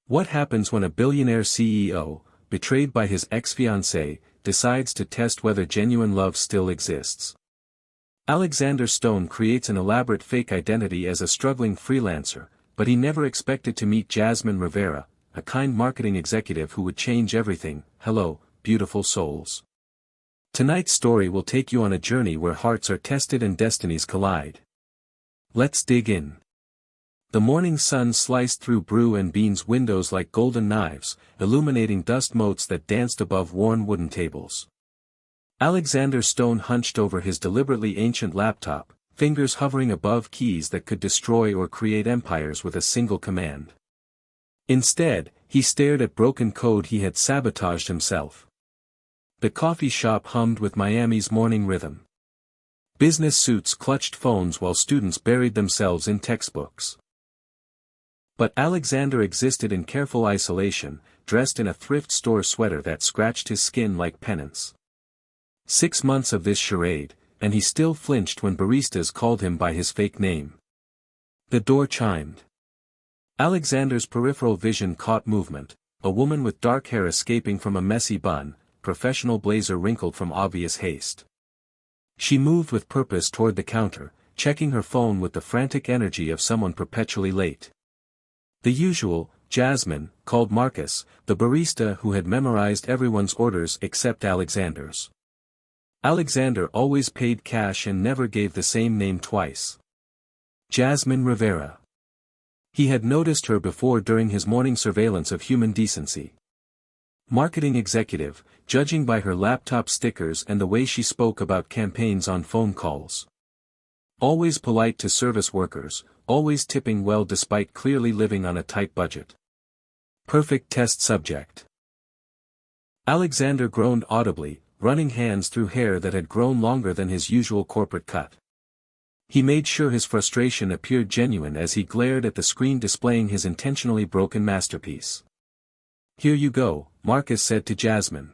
What happens when a billionaire CEO, betrayed by his ex-fiancée, decides to test whether genuine love still exists? Alexander Stone creates an elaborate fake identity as a struggling freelancer, but he never expected to meet Jasmine Rivera, a kind marketing executive who would change everything. Hello, beautiful souls. Tonight's story will take you on a journey where hearts are tested and destinies collide. Let's dig in. The morning sun sliced through Brew and Bean's windows like golden knives, illuminating dust motes that danced above worn wooden tables. Alexander Stone hunched over his deliberately ancient laptop, fingers hovering above keys that could destroy or create empires with a single command. Instead, he stared at broken code he had sabotaged himself. The coffee shop hummed with Miami's morning rhythm. Business suits clutched phones while students buried themselves in textbooks. But Alexander existed in careful isolation, dressed in a thrift store sweater that scratched his skin like penance. 6 months of this charade, and he still flinched when baristas called him by his fake name. The door chimed. Alexander's peripheral vision caught movement, a woman with dark hair escaping from a messy bun, professional blazer wrinkled from obvious haste. She moved with purpose toward the counter, checking her phone with the frantic energy of someone perpetually late. The usual, Jasmine, called Marcus, the barista who had memorized everyone's orders except Alexander's. Alexander always paid cash and never gave the same name twice. Jasmine Rivera. He had noticed her before during his morning surveillance of human decency. Marketing executive, judging by her laptop stickers and the way she spoke about campaigns on phone calls. Always polite to service workers, always tipping well despite clearly living on a tight budget. Perfect test subject. Alexander groaned audibly, running hands through hair that had grown longer than his usual corporate cut. He made sure his frustration appeared genuine as he glared at the screen displaying his intentionally broken masterpiece. "Here you go," Marcus said to Jasmine.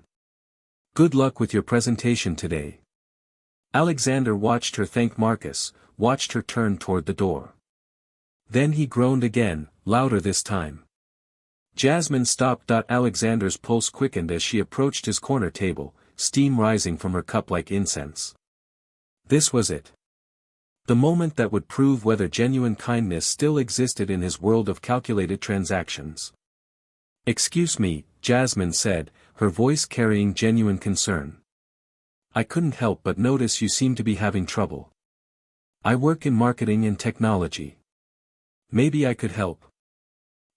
"Good luck with your presentation today." Alexander watched her thank Marcus, watched her turn toward the door. Then he groaned again, louder this time. Jasmine stopped. Alexander's pulse quickened as she approached his corner table, steam rising from her cup like incense. This was it. The moment that would prove whether genuine kindness still existed in his world of calculated transactions. "Excuse me," Jasmine said, her voice carrying genuine concern. "I couldn't help but notice you seem to be having trouble. I work in marketing and technology. Maybe I could help."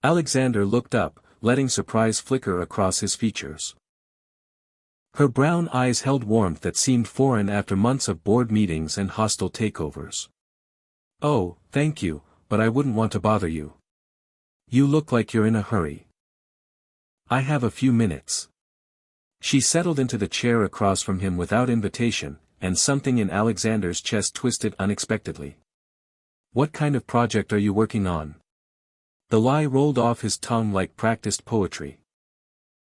Alexander looked up, letting surprise flicker across his features. Her brown eyes held warmth that seemed foreign after months of board meetings and hostile takeovers. "Oh, thank you, but I wouldn't want to bother you. You look like you're in a hurry." "I have a few minutes." She settled into the chair across from him without invitation, and something in Alexander's chest twisted unexpectedly. "What kind of project are you working on?" The lie rolled off his tongue like practiced poetry.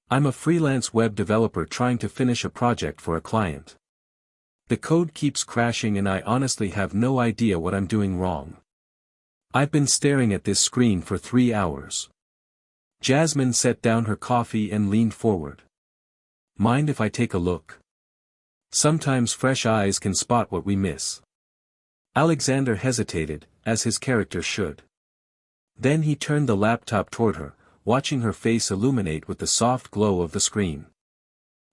"I'm a freelance web developer trying to finish a project for a client. The code keeps crashing and I honestly have no idea what I'm doing wrong. I've been staring at this screen for 3 hours." Jasmine set down her coffee and leaned forward. "Mind if I take a look? Sometimes fresh eyes can spot what we miss." Alexander hesitated, as his character should. Then he turned the laptop toward her, watching her face illuminate with the soft glow of the screen.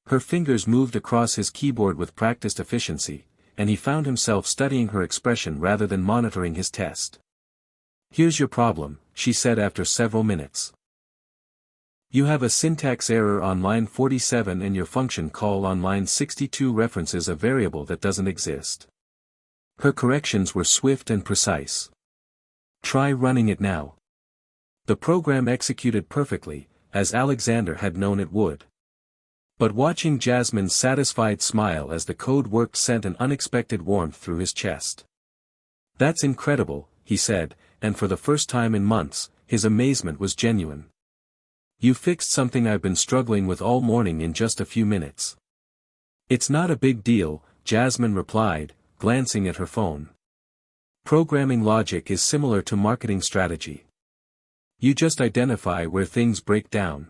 Her fingers moved across his keyboard with practiced efficiency, and he found himself studying her expression rather than monitoring his test. "Here's your problem," she said after several minutes. "You have a syntax error on line 47 and your function call on line 62 references a variable that doesn't exist." Her corrections were swift and precise. "Try running it now." The program executed perfectly, as Alexander had known it would. But watching Jasmine's satisfied smile as the code worked sent an unexpected warmth through his chest. "That's incredible," he said, and for the first time in months, his amazement was genuine. "You fixed something I've been struggling with all morning in just a few minutes." "It's not a big deal," Jasmine replied, glancing at her phone. "Programming logic is similar to marketing strategy. You just identify where things break down.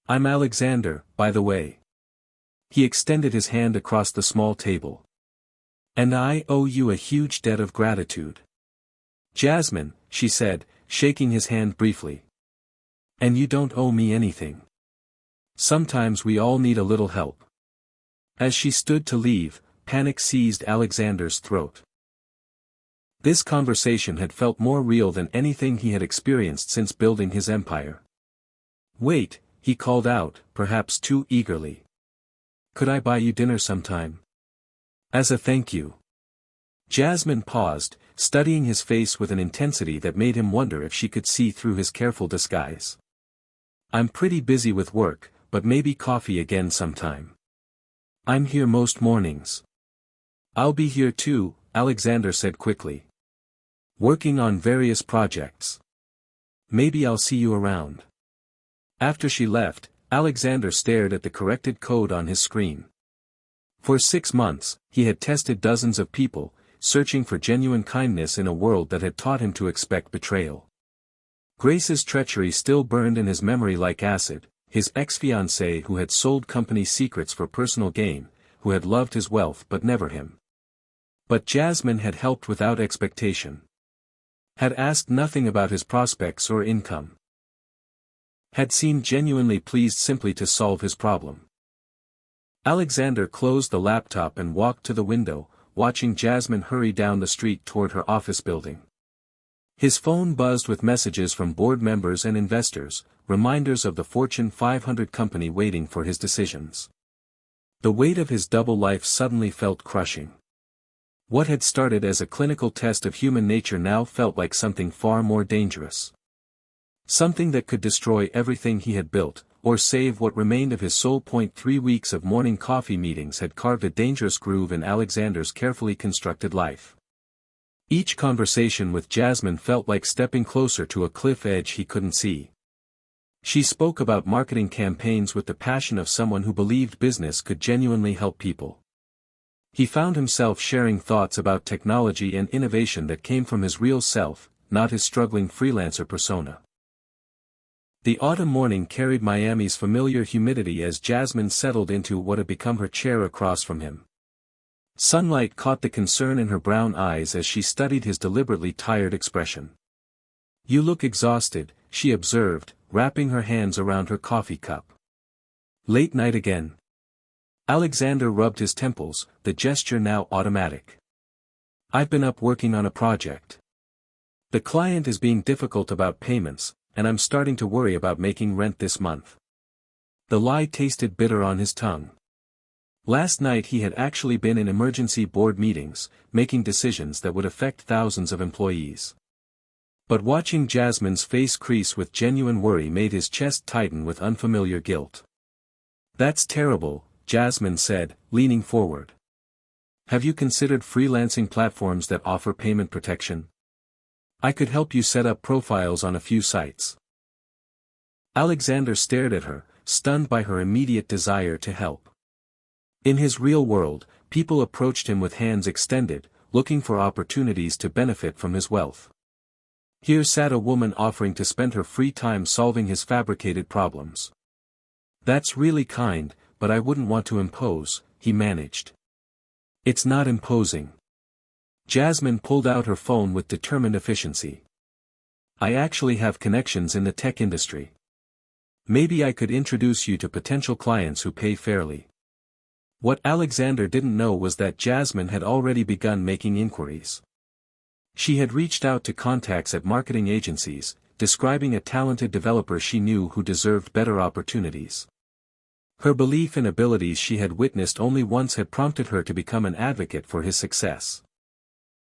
I'm Alexander, by the way. He extended his hand across the small table. And I owe you a huge debt of gratitude. Jasmine, she said, shaking his hand briefly. And you don't owe me anything. Sometimes we all need a little help. As she stood to leave, panic seized Alexander's throat. This conversation had felt more real than anything he had experienced since building his empire. Wait, he called out, perhaps too eagerly. Could I buy you dinner sometime? As a thank you. Jasmine paused, studying his face with an intensity that made him wonder if she could see through his careful disguise. I'm pretty busy with work, but maybe coffee again sometime. I'm here most mornings. I'll be here too, Alexander said quickly. Working on various projects. Maybe I'll see you around. After she left, Alexander stared at the corrected code on his screen. For 6 months, he had tested dozens of people, searching for genuine kindness in a world that had taught him to expect betrayal. Grace's treachery still burned in his memory like acid, his ex-fiancée who had sold company secrets for personal gain, who had loved his wealth but never him. But Jasmine had helped without expectation. Had asked nothing about his prospects or income. Had seemed genuinely pleased simply to solve his problem. Alexander closed the laptop and walked to the window, watching Jasmine hurry down the street toward her office building. His phone buzzed with messages from board members and investors, reminders of the Fortune 500 company waiting for his decisions. The weight of his double life suddenly felt crushing. What had started as a clinical test of human nature now felt like something far more dangerous. Something that could destroy everything he had built, or save what remained of his soul. 3 weeks of morning coffee meetings had carved a dangerous groove in Alexander's carefully constructed life. Each conversation with Jasmine felt like stepping closer to a cliff edge he couldn't see. She spoke about marketing campaigns with the passion of someone who believed business could genuinely help people. He found himself sharing thoughts about technology and innovation that came from his real self, not his struggling freelancer persona. The autumn morning carried Miami's familiar humidity as Jasmine settled into what had become her chair across from him. Sunlight caught the concern in her brown eyes as she studied his deliberately tired expression. You look exhausted, she observed, wrapping her hands around her coffee cup. Late night again. Alexander rubbed his temples, the gesture now automatic. I've been up working on a project. The client is being difficult about payments, and I'm starting to worry about making rent this month. The lie tasted bitter on his tongue. Last night he had actually been in emergency board meetings, making decisions that would affect thousands of employees. But watching Jasmine's face crease with genuine worry made his chest tighten with unfamiliar guilt. That's terrible, Jasmine said, leaning forward. Have you considered freelancing platforms that offer payment protection? I could help you set up profiles on a few sites. Alexander stared at her, stunned by her immediate desire to help. In his real world, people approached him with hands extended, looking for opportunities to benefit from his wealth. Here sat a woman offering to spend her free time solving his fabricated problems. That's really kind, but I wouldn't want to impose, he managed. It's not imposing. Jasmine pulled out her phone with determined efficiency. I actually have connections in the tech industry. Maybe I could introduce you to potential clients who pay fairly. What Alexander didn't know was that Jasmine had already begun making inquiries. She had reached out to contacts at marketing agencies, describing a talented developer she knew who deserved better opportunities. Her belief in abilities she had witnessed only once had prompted her to become an advocate for his success.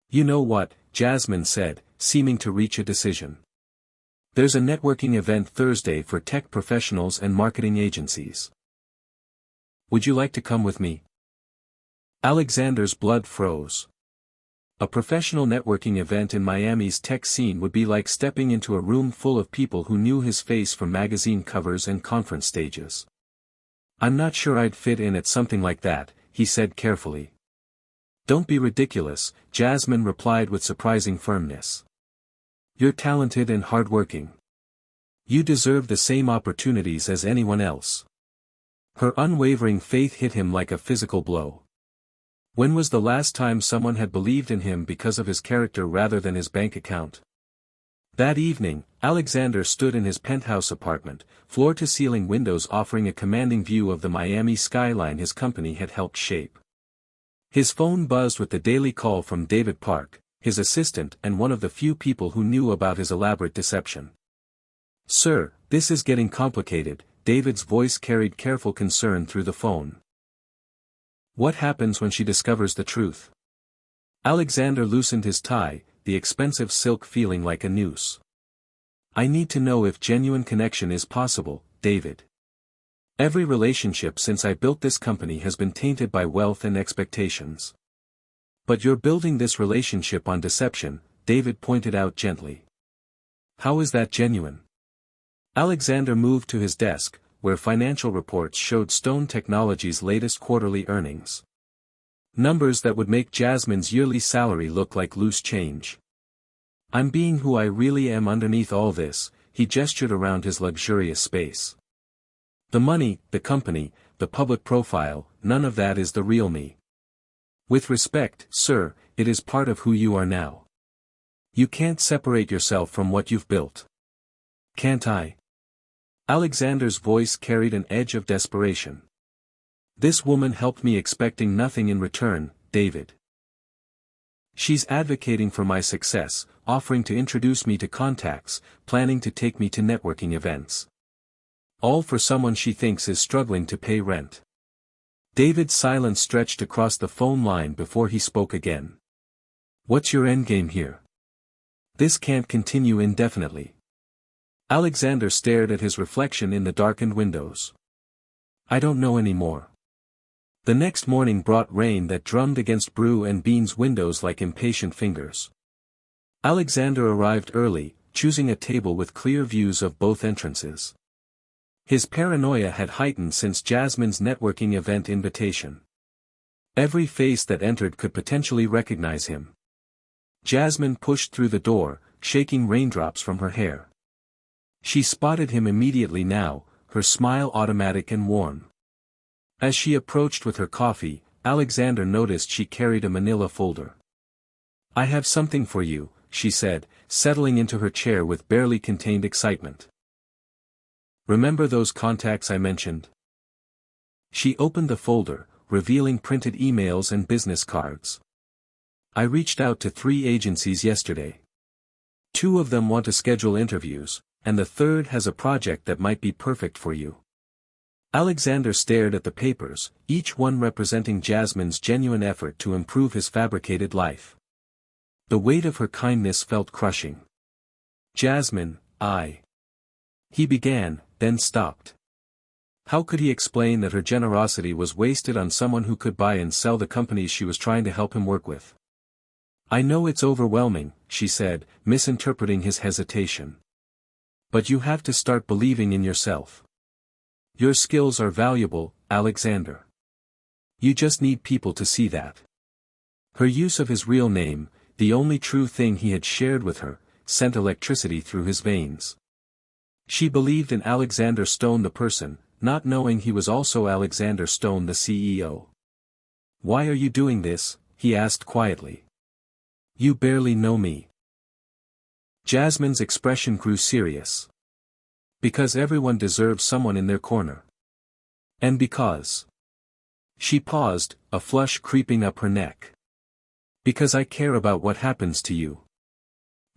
You know what, Jasmine said, seeming to reach a decision. There's a networking event Thursday for tech professionals and marketing agencies. Would you like to come with me? Alexander's blood froze. A professional networking event in Miami's tech scene would be like stepping into a room full of people who knew his face from magazine covers and conference stages. I'm not sure I'd fit in at something like that, he said carefully. Don't be ridiculous, Jasmine replied with surprising firmness. You're talented and hardworking. You deserve the same opportunities as anyone else. Her unwavering faith hit him like a physical blow. When was the last time someone had believed in him because of his character rather than his bank account? That evening, Alexander stood in his penthouse apartment, floor-to-ceiling windows offering a commanding view of the Miami skyline his company had helped shape. His phone buzzed with the daily call from David Park, his assistant and one of the few people who knew about his elaborate deception. "Sir, this is getting complicated," David's voice carried careful concern through the phone. "What happens when she discovers the truth?" Alexander loosened his tie, the expensive silk feeling like a noose. "I need to know if genuine connection is possible, David. Every relationship since I built this company has been tainted by wealth and expectations. But you're building this relationship on deception," David pointed out gently. "How is that genuine?" Alexander moved to his desk, where financial reports showed Stone Technologies' latest quarterly earnings. Numbers that would make Jasmine's yearly salary look like loose change. "I'm being who I really am underneath all this," he gestured around his luxurious space. "The money, the company, the public profile, none of that is the real me. With respect, sir, it is part of who you are now. You can't separate yourself from what you've built." "Can't I?" Alexander's voice carried an edge of desperation. "This woman helped me expecting nothing in return, David. She's advocating for my success, offering to introduce me to contacts, planning to take me to networking events. All for someone she thinks is struggling to pay rent." David's silence stretched across the phone line before he spoke again. "What's your endgame here? This can't continue indefinitely." Alexander stared at his reflection in the darkened windows. "I don't know anymore." The next morning brought rain that drummed against Brew and Bean's windows like impatient fingers. Alexander arrived early, choosing a table with clear views of both entrances. His paranoia had heightened since Jasmine's networking event invitation. Every face that entered could potentially recognize him. Jasmine pushed through the door, shaking raindrops from her hair. She spotted him immediately now, her smile automatic and warm. As she approached with her coffee, Alexander noticed she carried a manila folder. "I have something for you," she said, settling into her chair with barely contained excitement. "Remember those contacts I mentioned?" She opened the folder, revealing printed emails and business cards. "I reached out to 3 agencies yesterday. 2 of them want to schedule interviews, and the 3rd has a project that might be perfect for you." Alexander stared at the papers, each one representing Jasmine's genuine effort to improve his fabricated life. The weight of her kindness felt crushing. "Jasmine, He began, then stopped. How could he explain that her generosity was wasted on someone who could buy and sell the companies she was trying to help him work with? "I know it's overwhelming," she said, misinterpreting his hesitation. "But you have to start believing in yourself. Your skills are valuable, Alexander. You just need people to see that." Her use of his real name, the only true thing he had shared with her, sent electricity through his veins. She believed in Alexander Stone the person, not knowing he was also Alexander Stone the CEO. "Why are you doing this?" he asked quietly. "You barely know me." Jasmine's expression grew serious. "Because everyone deserves someone in their corner. And because..." She paused, a flush creeping up her neck. "Because I care about what happens to you."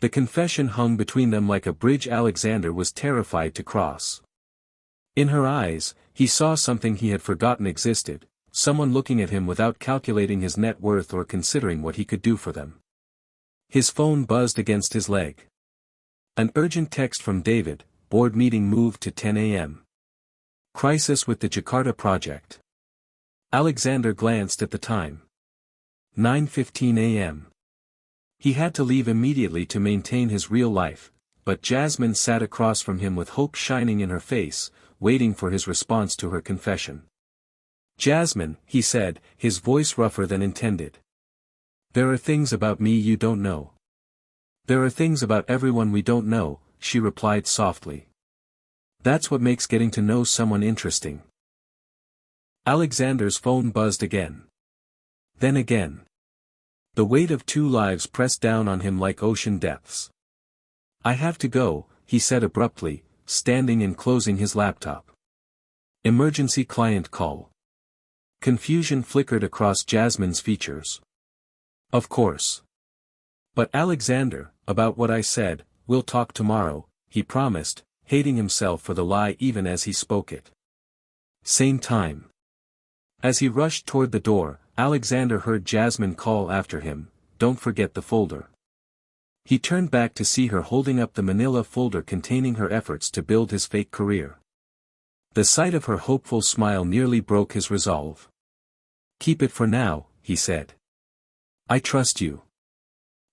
The confession hung between them like a bridge Alexander was terrified to cross. In her eyes, he saw something he had forgotten existed, someone looking at him without calculating his net worth or considering what he could do for them. His phone buzzed against his leg. An urgent text from David, board meeting moved to 10 a.m. Crisis with the Jakarta project. Alexander glanced at the time. 9:15 a.m. He had to leave immediately to maintain his real life, but Jasmine sat across from him with hope shining in her face, waiting for his response to her confession. "Jasmine," he said, his voice rougher than intended. "There are things about me you don't know." "There are things about everyone we don't know," she replied softly. That's what makes getting to know someone interesting. Alexander's phone buzzed again. Then again. The weight of 2 lives pressed down on him like ocean depths. "I have to go," he said abruptly, standing and closing his laptop. Emergency client call. Confusion flickered across Jasmine's features. "Of course. But Alexander, about what I said, we'll talk tomorrow," he promised, hating himself for the lie even as he spoke it. Same time. As he rushed toward the door, Alexander heard Jasmine call after him, "Don't forget the folder." He turned back to see her holding up the manila folder containing her efforts to build his fake career. The sight of her hopeful smile nearly broke his resolve. "Keep it for now," he said. "I trust you."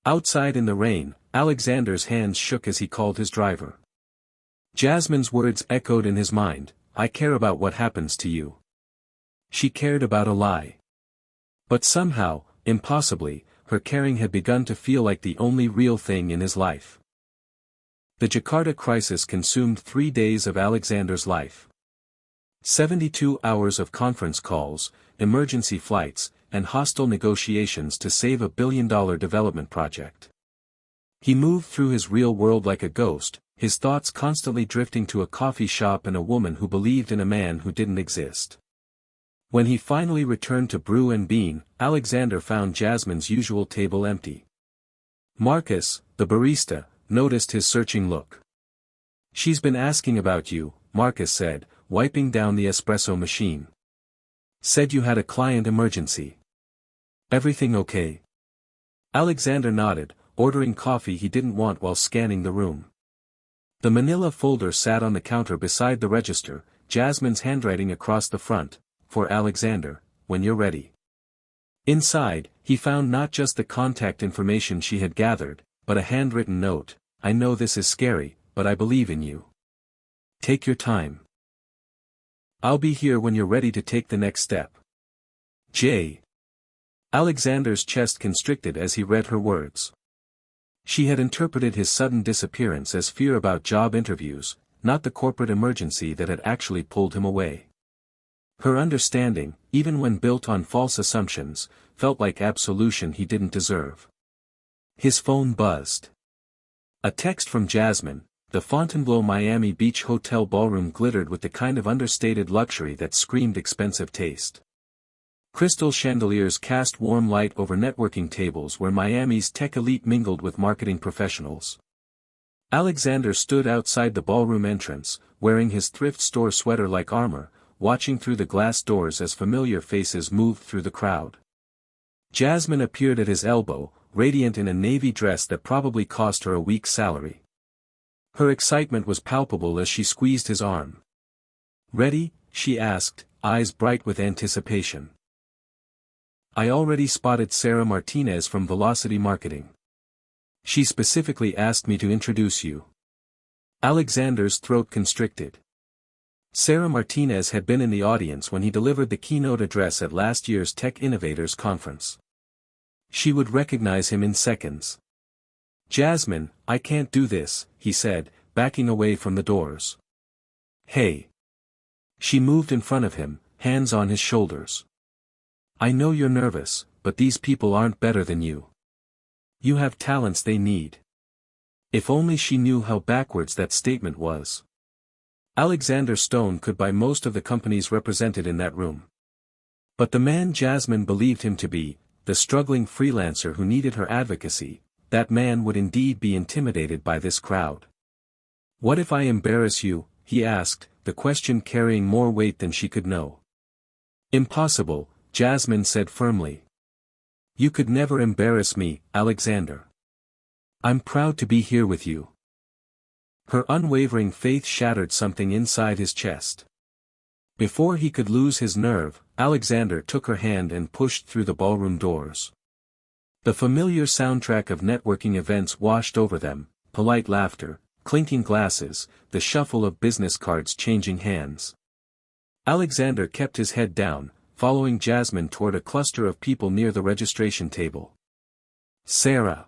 Outside in the rain, Alexander's hands shook as he called his driver. Jasmine's words echoed in his mind, "I care about what happens to you." She cared about a lie. But somehow, impossibly, her caring had begun to feel like the only real thing in his life. The Jakarta crisis consumed 3 days of Alexander's life. 72 hours of conference calls, emergency flights, and hostile negotiations to save a billion-dollar development project. He moved through his real world like a ghost, his thoughts constantly drifting to a coffee shop and a woman who believed in a man who didn't exist. When he finally returned to Brew and Bean, Alexander found Jasmine's usual table empty. Marcus, the barista, noticed his searching look. "She's been asking about you," Marcus said, wiping down the espresso machine. "Said you had a client emergency. Everything okay?" Alexander nodded, ordering coffee he didn't want while scanning the room. The manila folder sat on the counter beside the register, Jasmine's handwriting across the front, "For Alexander, when you're ready." Inside, he found not just the contact information she had gathered, but a handwritten note, "I know this is scary, but I believe in you. Take your time. I'll be here when you're ready to take the next step. J." Alexander's chest constricted as he read her words. She had interpreted his sudden disappearance as fear about job interviews, not the corporate emergency that had actually pulled him away. Her understanding, even when built on false assumptions, felt like absolution he didn't deserve. His phone buzzed. A text from Jasmine. The Fontainebleau Miami Beach Hotel ballroom glittered with the kind of understated luxury that screamed expensive taste. Crystal chandeliers cast warm light over networking tables where Miami's tech elite mingled with marketing professionals. Alexander stood outside the ballroom entrance, wearing his thrift store sweater like armor, watching through the glass doors as familiar faces moved through the crowd. Jasmine appeared at his elbow, radiant in a navy dress that probably cost her a week's salary. Her excitement was palpable as she squeezed his arm. "Ready?" she asked, eyes bright with anticipation. "I already spotted Sarah Martinez from Velocity Marketing. She specifically asked me to introduce you." Alexander's throat constricted. Sarah Martinez had been in the audience when he delivered the keynote address at last year's Tech Innovators Conference. She would recognize him in seconds. "Jasmine, I can't do this," he said, backing away from the doors. "Hey." She moved in front of him, hands on his shoulders. "I know you're nervous, but these people aren't better than you. You have talents they need." If only she knew how backwards that statement was. Alexander Stone could buy most of the companies represented in that room. But the man Jasmine believed him to be, the struggling freelancer who needed her advocacy, that man would indeed be intimidated by this crowd. "What if I embarrass you?" he asked, the question carrying more weight than she could know. "Impossible," Jasmine said firmly. "You could never embarrass me, Alexander. I'm proud to be here with you." Her unwavering faith shattered something inside his chest. Before he could lose his nerve, Alexander took her hand and pushed through the ballroom doors. The familiar soundtrack of networking events washed over them, polite laughter, clinking glasses, the shuffle of business cards changing hands. Alexander kept his head down, following Jasmine toward a cluster of people near the registration table. "Sarah!"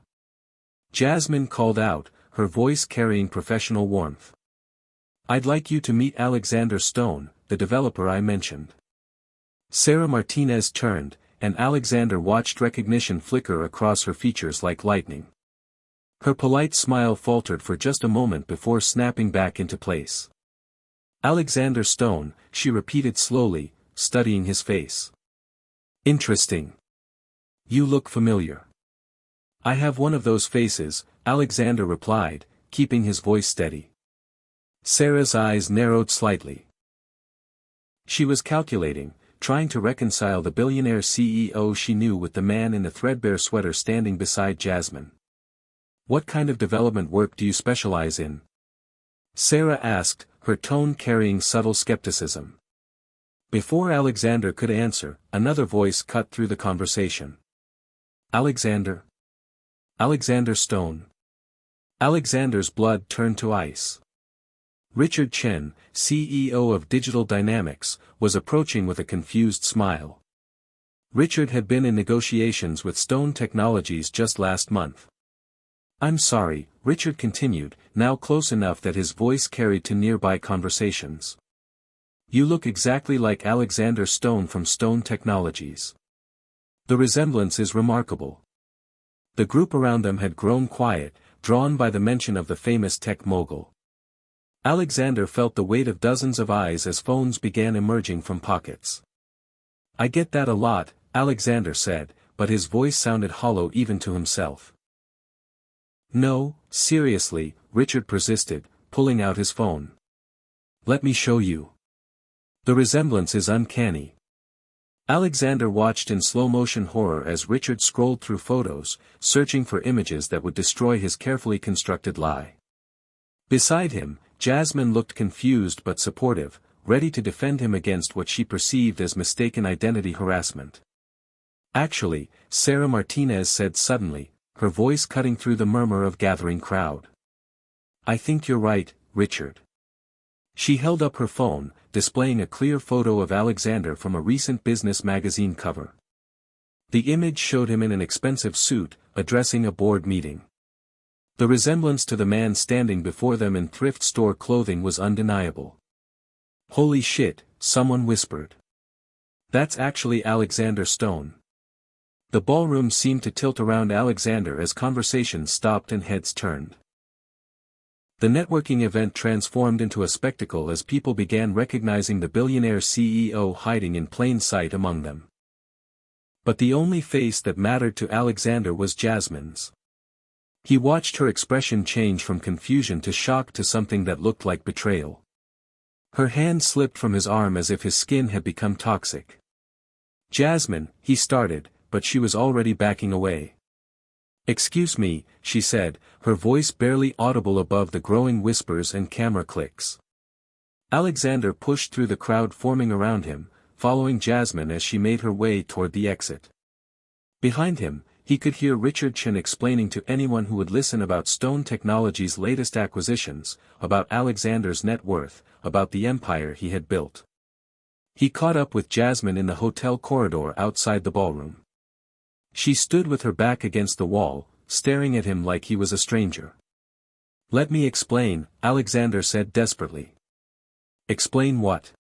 Jasmine called out, her voice carrying professional warmth. I'd like you to meet Alexander Stone, the developer I mentioned. Sarah Martinez turned, and Alexander watched recognition flicker across her features like lightning. Her polite smile faltered for just a moment before snapping back into place. Alexander Stone, she repeated slowly, studying his face. Interesting. You look familiar. I have one of those faces, Alexander replied, keeping his voice steady. Sarah's eyes narrowed slightly. She was calculating, trying to reconcile the billionaire CEO she knew with the man in the threadbare sweater standing beside Jasmine. What kind of development work do you specialize in? Sarah asked, her tone carrying subtle skepticism. Before Alexander could answer, another voice cut through the conversation. Alexander? Alexander Stone. Alexander's blood turned to ice. Richard Chen, CEO of Digital Dynamics, was approaching with a confused smile. Richard had been in negotiations with Stone Technologies just last month. I'm sorry, Richard continued, now close enough that his voice carried to nearby conversations. You look exactly like Alexander Stone from Stone Technologies. The resemblance is remarkable. The group around them had grown quiet, drawn by the mention of the famous tech mogul. Alexander felt the weight of dozens of eyes as phones began emerging from pockets. I get that a lot, Alexander said, but his voice sounded hollow even to himself. No, seriously, Richard persisted, pulling out his phone. Let me show you. The resemblance is uncanny. Alexander watched in slow-motion horror as Richard scrolled through photos, searching for images that would destroy his carefully constructed lie. Beside him, Jasmine looked confused but supportive, ready to defend him against what she perceived as mistaken identity harassment. Actually, Sarah Martinez said suddenly, her voice cutting through the murmur of gathering crowd. I think you're right, Richard. She held up her phone, displaying a clear photo of Alexander from a recent business magazine cover. The image showed him in an expensive suit, addressing a board meeting. The resemblance to the man standing before them in thrift store clothing was undeniable. Holy shit, someone whispered. That's actually Alexander Stone. The ballroom seemed to tilt around Alexander as conversations stopped and heads turned. The networking event transformed into a spectacle as people began recognizing the billionaire CEO hiding in plain sight among them. But the only face that mattered to Alexander was Jasmine's. He watched her expression change from confusion to shock to something that looked like betrayal. Her hand slipped from his arm as if his skin had become toxic. Jasmine, he started, but she was already backing away. Excuse me, she said, her voice barely audible above the growing whispers and camera clicks. Alexander pushed through the crowd forming around him, following Jasmine as she made her way toward the exit. Behind him, he could hear Richard Chen explaining to anyone who would listen about Stone Technologies' latest acquisitions, about Alexander's net worth, about the empire he had built. He caught up with Jasmine in the hotel corridor outside the ballroom. She stood with her back against the wall, staring at him like he was a stranger. Let me explain, Alexander said desperately. Explain what?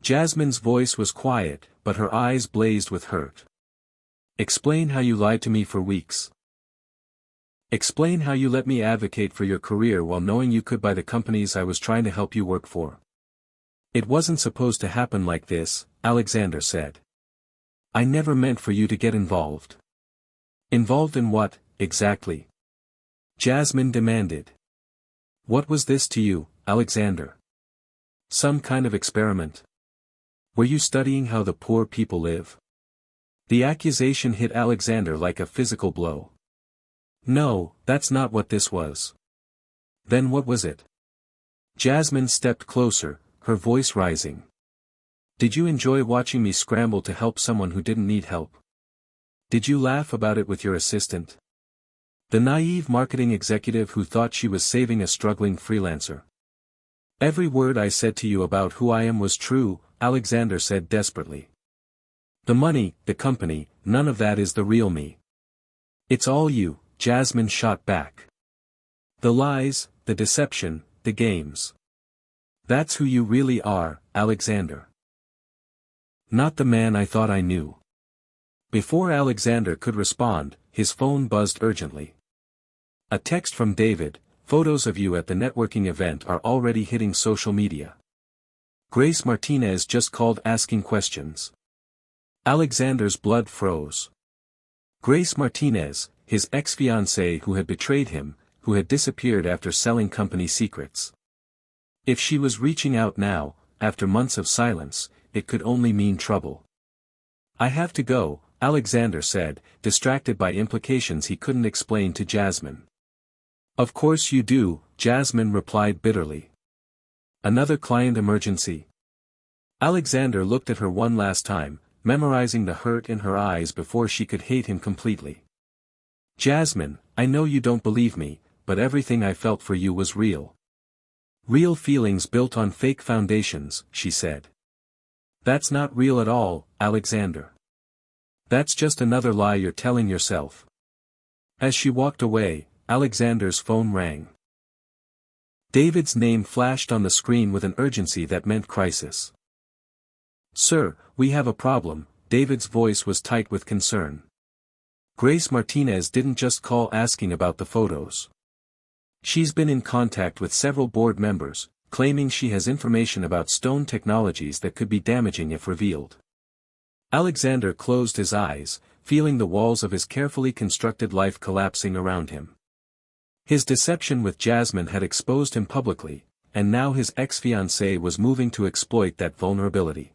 Jasmine's voice was quiet, but her eyes blazed with hurt. Explain how you lied to me for weeks. Explain how you let me advocate for your career while knowing you could buy the companies I was trying to help you work for. It wasn't supposed to happen like this, Alexander said. I never meant for you to get involved. Involved in what, exactly? Jasmine demanded. What was this to you, Alexander? Some kind of experiment? Were you studying how the poor people live? The accusation hit Alexander like a physical blow. No, that's not what this was. Then what was it? Jasmine stepped closer, her voice rising. Did you enjoy watching me scramble to help someone who didn't need help? Did you laugh about it with your assistant? The naive marketing executive who thought she was saving a struggling freelancer. Every word I said to you about who I am was true, Alexander said desperately. The money, the company, none of that is the real me. It's all you, Jasmine shot back. The lies, the deception, the games. That's who you really are, Alexander. Not the man I thought I knew. Before Alexander could respond, his phone buzzed urgently. A text from David: "Photos of you at the networking event are already hitting social media. Grace Martinez just called asking questions." Alexander's blood froze. Grace Martinez, his ex-fiancée who had betrayed him, who had disappeared after selling company secrets. If she was reaching out now, after months of silence, it could only mean trouble. "I have to go," Alexander said, distracted by implications he couldn't explain to Jasmine. "Of course you do," Jasmine replied bitterly. "Another client emergency?" Alexander looked at her one last time, memorizing the hurt in her eyes before she could hate him completely. "Jasmine, I know you don't believe me, but everything I felt for you was real. Real feelings built on fake foundations," she said. "That's not real at all, Alexander. That's just another lie you're telling yourself." As she walked away, Alexander's phone rang. David's name flashed on the screen with an urgency that meant crisis. "Sir, we have a problem," David's voice was tight with concern. "Grace Martinez didn't just call asking about the photos. She's been in contact with several board members, claiming she has information about stone technologies that could be damaging if revealed." Alexander closed his eyes, feeling the walls of his carefully constructed life collapsing around him. His deception with Jasmine had exposed him publicly, and now his ex-fiancée was moving to exploit that vulnerability.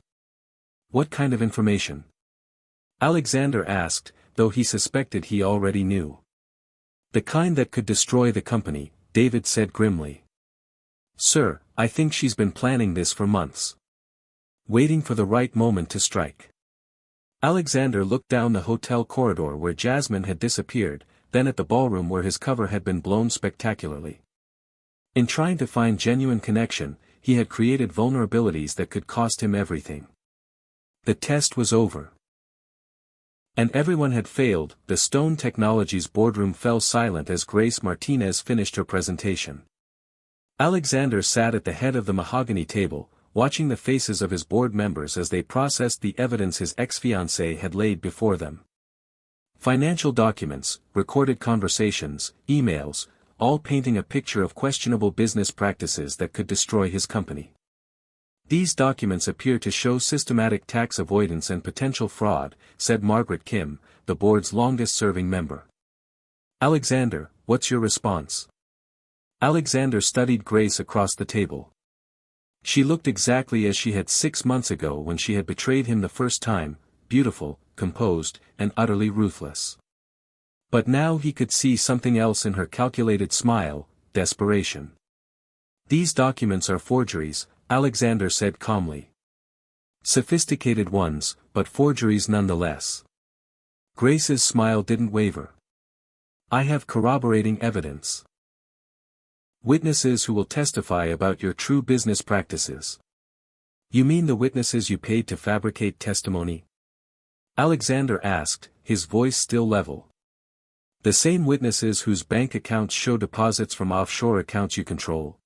What kind of information? Alexander asked, though he suspected he already knew. "The kind that could destroy the company," David said grimly. "Sir, I think she's been planning this for months. Waiting for the right moment to strike." Alexander looked down the hotel corridor where Jasmine had disappeared, then at the ballroom where his cover had been blown spectacularly. In trying to find genuine connection, he had created vulnerabilities that could cost him everything. The test was over. And everyone had failed. The Stone Technologies boardroom fell silent as Grace Martinez finished her presentation. Alexander sat at the head of the mahogany table, watching the faces of his board members as they processed the evidence his ex-fiancée had laid before them. Financial documents, recorded conversations, emails, all painting a picture of questionable business practices that could destroy his company. "These documents appear to show systematic tax avoidance and potential fraud," said Margaret Kim, the board's longest-serving member. "Alexander, what's your response?" Alexander studied Grace across the table. She looked exactly as she had 6 months ago when she had betrayed him the first time, beautiful, composed, and utterly ruthless. But now he could see something else in her calculated smile: desperation. "These documents are forgeries," Alexander said calmly. "Sophisticated ones, but forgeries nonetheless." Grace's smile didn't waver. "I have corroborating evidence. Witnesses who will testify about your true business practices." "You mean the witnesses you paid to fabricate testimony?" Alexander asked, his voice still level. "The same witnesses whose bank accounts show deposits from offshore accounts you control?"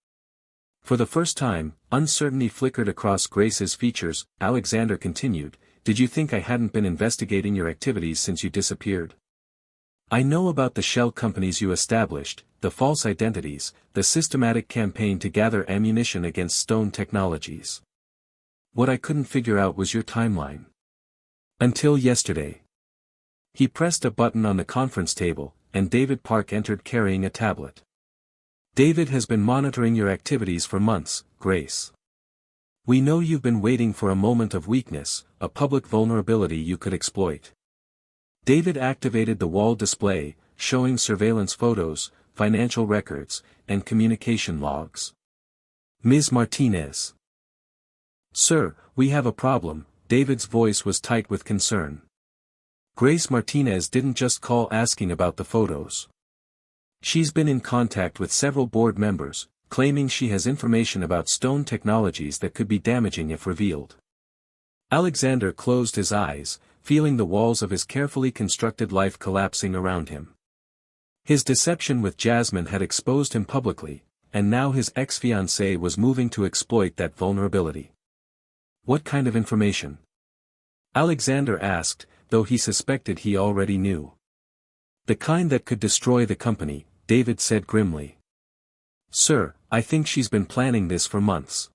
For the first time, uncertainty flickered across Grace's features. Alexander continued, "Did you think I hadn't been investigating your activities since you disappeared? I know about the shell companies you established, the false identities, the systematic campaign to gather ammunition against Stone Technologies. What I couldn't figure out was your timeline. Until yesterday." He pressed a button on the conference table, and David Park entered carrying a tablet. "David has been monitoring your activities for months, Grace. We know you've been waiting for a moment of weakness, a public vulnerability you could exploit." David activated the wall display, showing surveillance photos, financial records, and communication logs. "Ms. Martinez." "Sir, we have a problem," David's voice was tight with concern. "Grace Martinez didn't just call asking about the photos. She's been in contact with several board members, claiming she has information about Stone Technologies that could be damaging if revealed." Alexander closed his eyes, feeling the walls of his carefully constructed life collapsing around him. His deception with Jasmine had exposed him publicly, and now his ex-fiancée was moving to exploit that vulnerability. What kind of information? Alexander asked, though he suspected he already knew. The kind that could destroy the company, David said grimly. Sir, I think she's been planning this for months.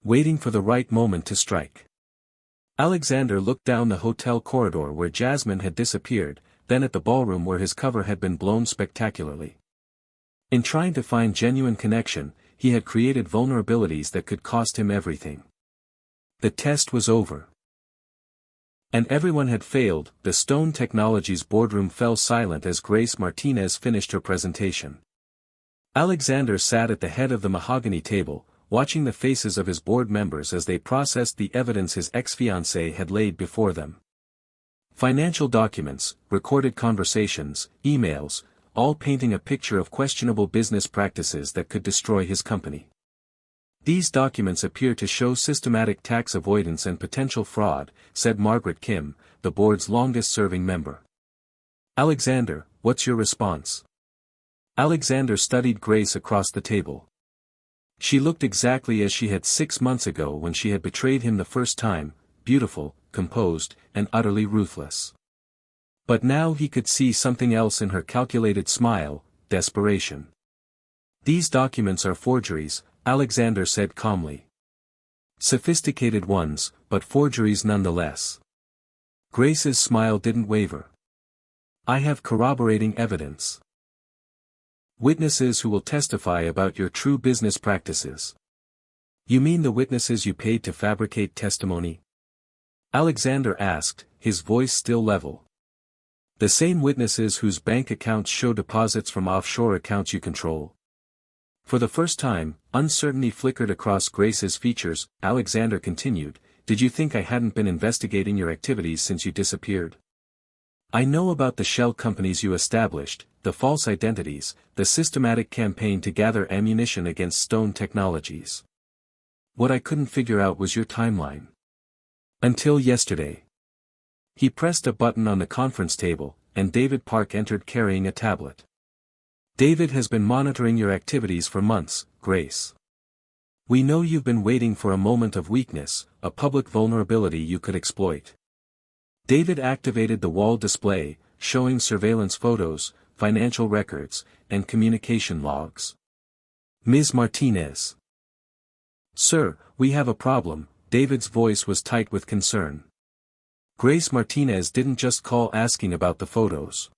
Waiting for the right moment to strike. Alexander looked down the hotel corridor where Jasmine had disappeared, then at the ballroom where his cover had been blown spectacularly. In trying to find genuine connection, he had created vulnerabilities that could cost him everything. The test was over. And everyone had failed. The Stone Technologies boardroom fell silent as Grace Martinez finished her presentation. Alexander sat at the head of the mahogany table, watching the faces of his board members as they processed the evidence his ex-fiancée had laid before them. Financial documents, recorded conversations, emails, all painting a picture of questionable business practices that could destroy his company. These documents appear to show systematic tax avoidance and potential fraud, said Margaret Kim, the board's longest-serving member. Alexander, what's your response? Alexander studied Grace across the table. She looked exactly as she had 6 months ago when she had betrayed him the first time, beautiful, composed, and utterly ruthless. But now he could see something else in her calculated smile, desperation. These documents are forgeries, Alexander said calmly. Sophisticated ones, but forgeries nonetheless. Grace's smile didn't waver. I have corroborating evidence. Witnesses who will testify about your true business practices. You mean the witnesses you paid to fabricate testimony? Alexander asked, his voice still level. The same witnesses whose bank accounts show deposits from offshore accounts you control. For the first time, uncertainty flickered across Grace's features. Alexander continued, did you think I hadn't been investigating your activities since you disappeared? I know about the shell companies you established, the false identities, the systematic campaign to gather ammunition against Stone Technologies. What I couldn't figure out was your timeline. Until yesterday. He pressed a button on the conference table, and David Park entered carrying a tablet. David has been monitoring your activities for months, Grace. We know you've been waiting for a moment of weakness, a public vulnerability you could exploit. David activated the wall display, showing surveillance photos, financial records, and communication logs. Ms. Martinez. Sir, we have a problem. David's voice was tight with concern. Grace Martinez didn't just call asking about the photos.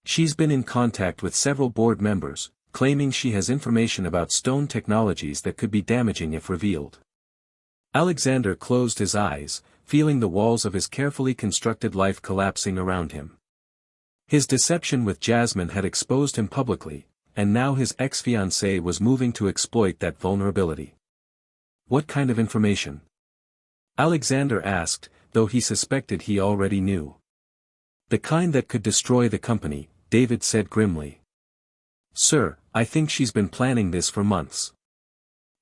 She's been in contact with several board members, claiming she has information about Stone Technologies that could be damaging if revealed. Alexander closed his eyes, feeling the walls of his carefully constructed life collapsing around him. His deception with Jasmine had exposed him publicly, and now his ex-fiancée was moving to exploit that vulnerability. What kind of information? Alexander asked, though he suspected he already knew. The kind that could destroy the company, David said grimly. Sir, I think she's been planning this for months.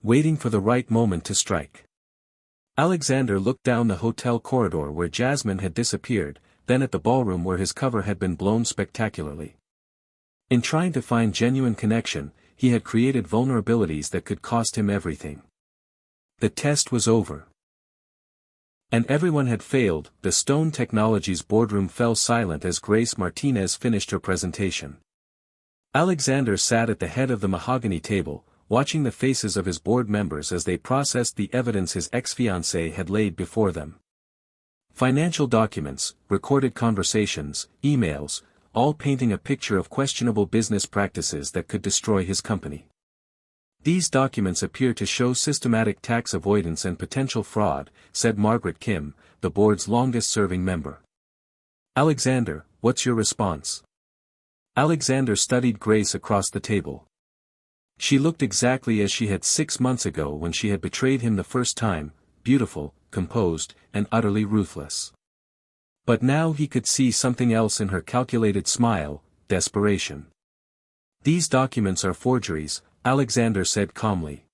Waiting for the right moment to strike. Alexander looked down the hotel corridor where Jasmine had disappeared, then at the ballroom where his cover had been blown spectacularly. In trying to find genuine connection, he had created vulnerabilities that could cost him everything. The test was over. And everyone had failed. The Stone Technologies boardroom fell silent as Grace Martinez finished her presentation. Alexander sat at the head of the mahogany table, watching the faces of his board members as they processed the evidence his ex-fiancée had laid before them. Financial documents, recorded conversations, emails, all painting a picture of questionable business practices that could destroy his company. These documents appear to show systematic tax avoidance and potential fraud, said Margaret Kim, the board's longest-serving member. Alexander, what's your response? Alexander studied Grace across the table. She looked exactly as she had 6 months ago when she had betrayed him the first time, beautiful, composed, and utterly ruthless. But now he could see something else in her calculated smile, desperation. These documents are forgeries, Alexander said calmly.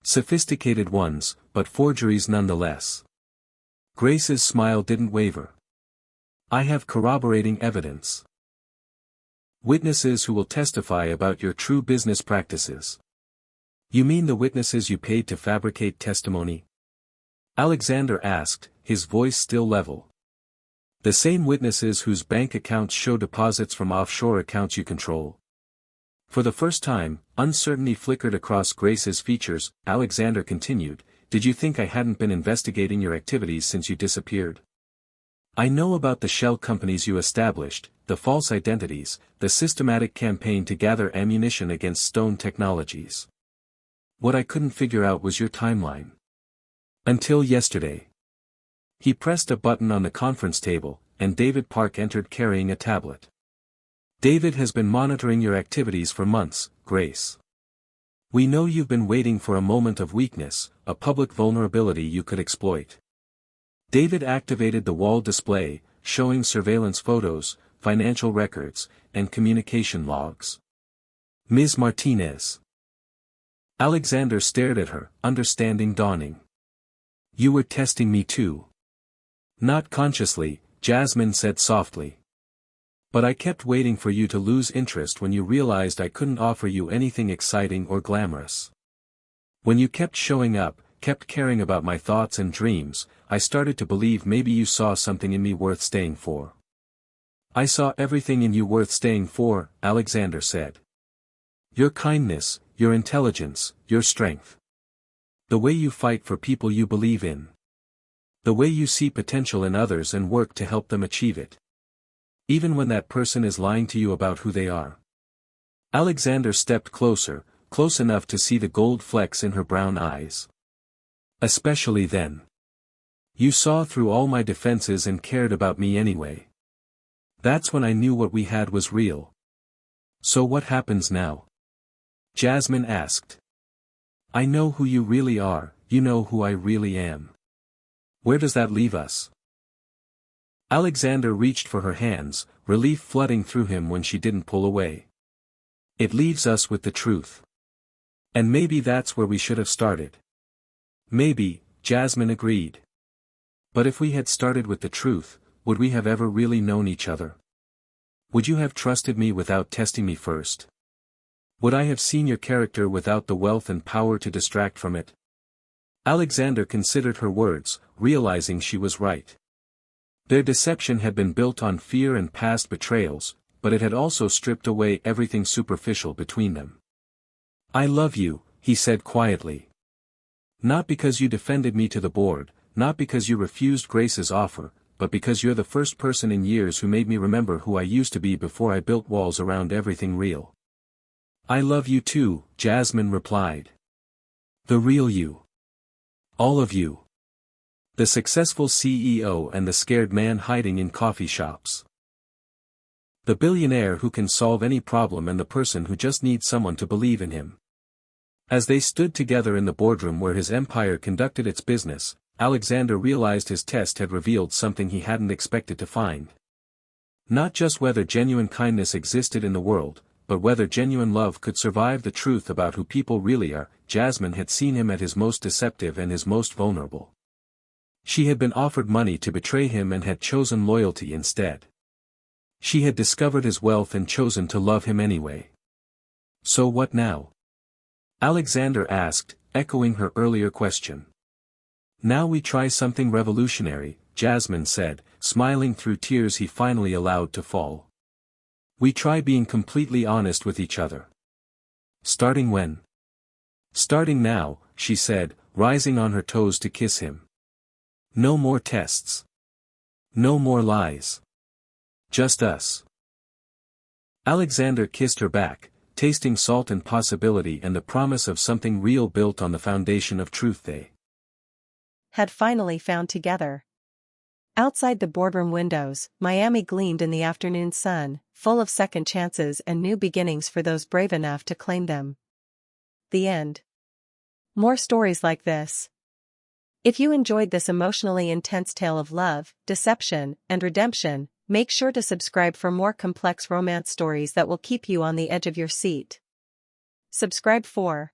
Sophisticated ones, but forgeries nonetheless. Grace's smile didn't waver. I have corroborating evidence. Witnesses who will testify about your true business practices. You mean the witnesses you paid to fabricate testimony? Alexander asked, his voice still level. The same witnesses whose bank accounts show deposits from offshore accounts you control. For the first time, uncertainty flickered across Grace's features. Alexander continued, did you think I hadn't been investigating your activities since you disappeared? I know about the shell companies you established, the false identities, the systematic campaign to gather ammunition against Stone Technologies. What I couldn't figure out was your timeline. Until yesterday. He pressed a button on the conference table, and David Park entered carrying a tablet. David has been monitoring your activities for months, Grace. We know you've been waiting for a moment of weakness, a public vulnerability you could exploit. David activated the wall display, showing surveillance photos, financial records, and communication logs. Ms. Martinez. Alexander stared at her, understanding dawning. You were testing me too. Not consciously, Jasmine said softly. But I kept waiting for you to lose interest when you realized I couldn't offer you anything exciting or glamorous. When you kept showing up, kept caring about my thoughts and dreams, I started to believe maybe you saw something in me worth staying for. I saw everything in you worth staying for, Alexander said. Your kindness, your intelligence, your strength. The way you fight for people you believe in. The way you see potential in others and work to help them achieve it. Even when that person is lying to you about who they are. Alexander stepped closer, close enough to see the gold flecks in her brown eyes. Especially then. You saw through all my defenses and cared about me anyway. That's when I knew what we had was real. So what happens now? Jasmine asked. I know who you really are, you know who I really am. Where does that leave us? Alexander reached for her hands, relief flooding through him when she didn't pull away. It leaves us with the truth. And maybe that's where we should have started. Maybe, Jasmine agreed. But if we had started with the truth, would we have ever really known each other? Would you have trusted me without testing me first? Would I have seen your character without the wealth and power to distract from it? Alexander considered her words, realizing she was right. Their deception had been built on fear and past betrayals, but it had also stripped away everything superficial between them. I love you, he said quietly. Not because you defended me to the board, not because you refused Grace's offer, but because you're the first person in years who made me remember who I used to be before I built walls around everything real. I love you too, Jasmine replied. The real you. All of you. The successful CEO and the scared man hiding in coffee shops. The billionaire who can solve any problem and the person who just needs someone to believe in him. As they stood together in the boardroom where his empire conducted its business, Alexander realized his test had revealed something he hadn't expected to find. Not just whether genuine kindness existed in the world, but whether genuine love could survive the truth about who people really are. Jasmine had seen him at his most deceptive and his most vulnerable. She had been offered money to betray him and had chosen loyalty instead. She had discovered his wealth and chosen to love him anyway. So what now? Alexander asked, echoing her earlier question. Now we try something revolutionary, Jasmine said, smiling through tears he finally allowed to fall. We try being completely honest with each other. Starting when? Starting now, she said, rising on her toes to kiss him. No more tests. No more lies. Just us. Alexander kissed her back, tasting salt and possibility and the promise of something real built on the foundation of truth they had finally found together. Outside the boardroom windows, Miami gleamed in the afternoon sun, full of second chances and new beginnings for those brave enough to claim them. The end. More stories like this. If you enjoyed this emotionally intense tale of love, deception, and redemption, make sure to subscribe for more complex romance stories that will keep you on the edge of your seat. Subscribe for